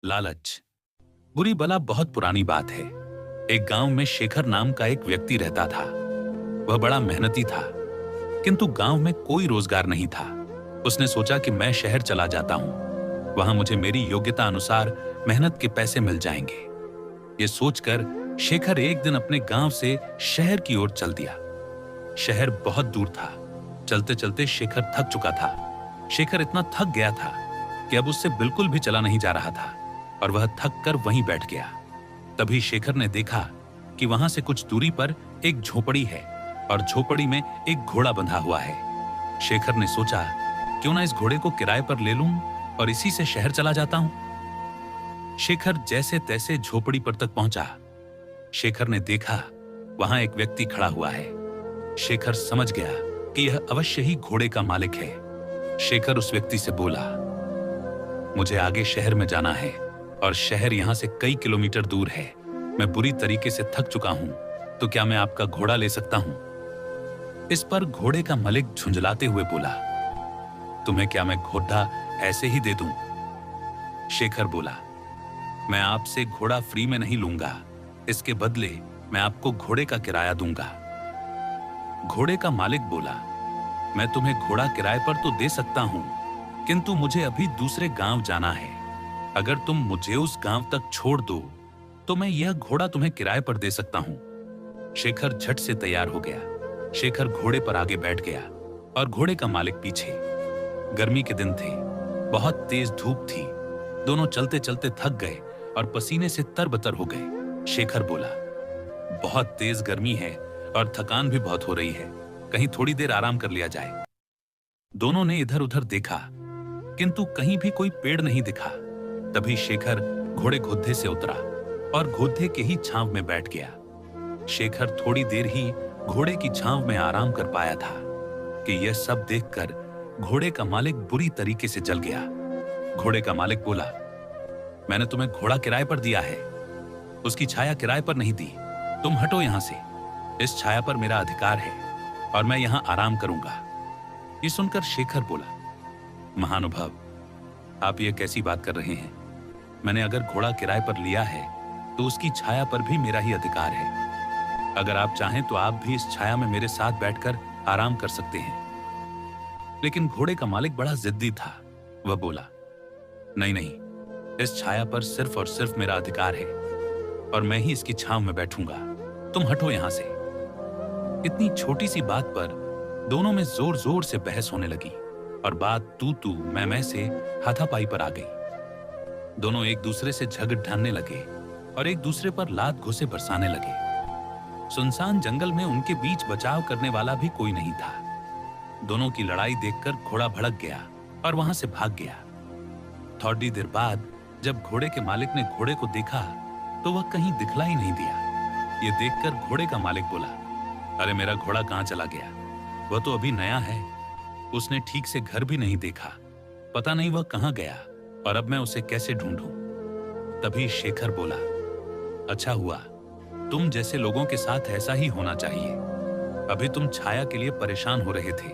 लालच बुरी बला बहुत पुरानी बात है। एक गांव में शेखर नाम का एक व्यक्ति रहता था। वह बड़ा मेहनती था, किंतु गांव में कोई रोजगार नहीं था। उसने सोचा कि मैं शहर चला जाता हूं, वहां मुझे मेरी योग्यता अनुसार मेहनत के पैसे मिल जाएंगे। ये सोचकर शेखर एक दिन अपने गांव से शहर की ओर चल दिया। शहर बहुत दूर था। चलते चलते शेखर थक चुका था। शेखर इतना थक गया था कि अब उससे बिल्कुल भी चला नहीं जा रहा था और वह थक कर वहीं बैठ गया। तभी शेखर ने देखा कि वहां से कुछ दूरी पर एक झोपड़ी है और झोपड़ी में एक घोड़ा बंधा हुआ है। शेखर ने सोचा, क्यों ना इस घोड़े को किराए पर ले लूं और इसी से शहर चला जाता हूं। शेखर जैसे तैसे झोपड़ी पर तक पहुंचा। शेखर ने देखा वहां एक व्यक्ति खड़ा हुआ है। शेखर समझ गया कि यह अवश्य ही घोड़े का मालिक है। शेखर उस व्यक्ति से बोला, मुझे आगे शहर में जाना है और शहर यहां से कई किलोमीटर दूर है। मैं बुरी तरीके से थक चुका हूं, तो क्या मैं आपका घोड़ा ले सकता हूं? इस पर घोड़े का मालिक झुंझलाते हुए बोला, तुम्हें क्या मैं घोड़ा ऐसे ही दे दूं? शेखर बोला, मैं आपसे घोड़ा फ्री में नहीं लूंगा, इसके बदले मैं आपको घोड़े का किराया दूंगा। घोड़े का मालिक बोला, मैं तुम्हें घोड़ा किराए पर तो दे सकता हूं, किंतु मुझे अभी दूसरे गांव जाना है। अगर तुम मुझे उस गांव तक छोड़ दो तो मैं यह घोड़ा तुम्हें किराए पर दे सकता हूं। शेखर झट से तैयार हो गया। शेखर घोड़े पर आगे बैठ गया और घोड़े का मालिक पीछे। गर्मी के दिन थे, बहुत तेज धूप थी। दोनों चलते चलते थक गए और पसीने से तरबतर हो गए। शेखर बोला, बहुत तेज गर्मी है और थकान भी बहुत हो रही है, कहीं थोड़ी देर आराम कर लिया जाए। दोनों ने इधर उधर देखा, किंतु कहीं भी कोई पेड़ नहीं दिखा। तभी शेखर घोड़े घोड़े से उतरा और घोड़े के ही छांव में बैठ गया। शेखर थोड़ी देर ही घोड़े की छांव में आराम कर पाया था कि यह सब देखकर घोड़े का मालिक बुरी तरीके से जल गया। घोड़े का मालिक बोला, मैंने तुम्हें घोड़ा किराए पर दिया है, उसकी छाया किराए पर नहीं दी। तुम हटो यहां से। इस छाया पर मेरा अधिकार है और मैं यहां आराम करूंगा। ये सुनकर शेखर बोला, महानुभाव, आप ये कैसी बात कर रहे हैं? मैंने अगर घोड़ा किराए पर लिया है तो उसकी छाया पर भी मेरा ही अधिकार है। अगर आप चाहें तो आप भी इस छाया में मेरे साथ बैठकर आराम कर सकते हैं। लेकिन घोड़े का मालिक बड़ा जिद्दी था। वह बोला, नहीं नहीं, इस छाया पर सिर्फ और सिर्फ मेरा अधिकार है और मैं ही इसकी छांव में बैठूंगा। तुम हटो यहां से। इतनी छोटी सी बात पर दोनों में जोर जोर से बहस होने लगी और बात तू तू मैं से हाथापाई पर आ गई। दोनों एक दूसरे से झगड़ ढाने लगे और एक दूसरे पर लात घुसे बरसाने लगे। सुनसान जंगल में उनके बीच बचाव करने वाला भी कोई नहीं था। दोनों की लड़ाई देखकर घोड़ा भड़क गया और वहां से भाग गया। थोड़ी देर बाद जब घोड़े के मालिक ने घोड़े को देखा तो वह कहीं दिखला ही नहीं दिया। ये देखकर घोड़े का मालिक बोला, अरे मेरा घोड़ा कहां चला गया? वह तो अभी नया है, उसने ठीक से घर भी नहीं देखा, पता नहीं वह कहां गया और अब मैं उसे कैसे ढूंढूं? तभी शेखर बोला, अच्छा हुआ, तुम जैसे लोगों के साथ ऐसा ही होना चाहिए। अभी तुम छाया के लिए परेशान हो रहे थे,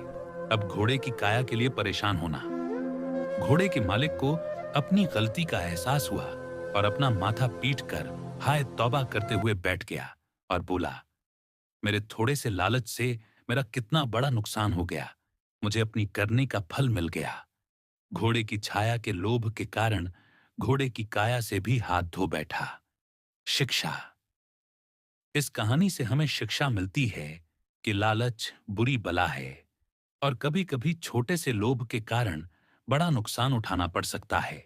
अब घोड़े की काया के लिए परेशान होना। घोड़े के मालिक को अपनी गलती का एहसास हुआ और अपना माथा पीटकर हाय तौबा करते हुए बैठ गया और बोला, मेरे थोड़े से लालच से मेरा कितना बड़ा नुकसान हो गया। मुझे अपनी करने का फल मिल गया। घोड़े की छाया के लोभ के कारण घोड़े की काया से भी हाथ धो बैठा। शिक्षा। इस कहानी से हमें शिक्षा मिलती है कि लालच बुरी बला है और कभी-कभी छोटे से लोभ के कारण बड़ा नुकसान उठाना पड़ सकता है।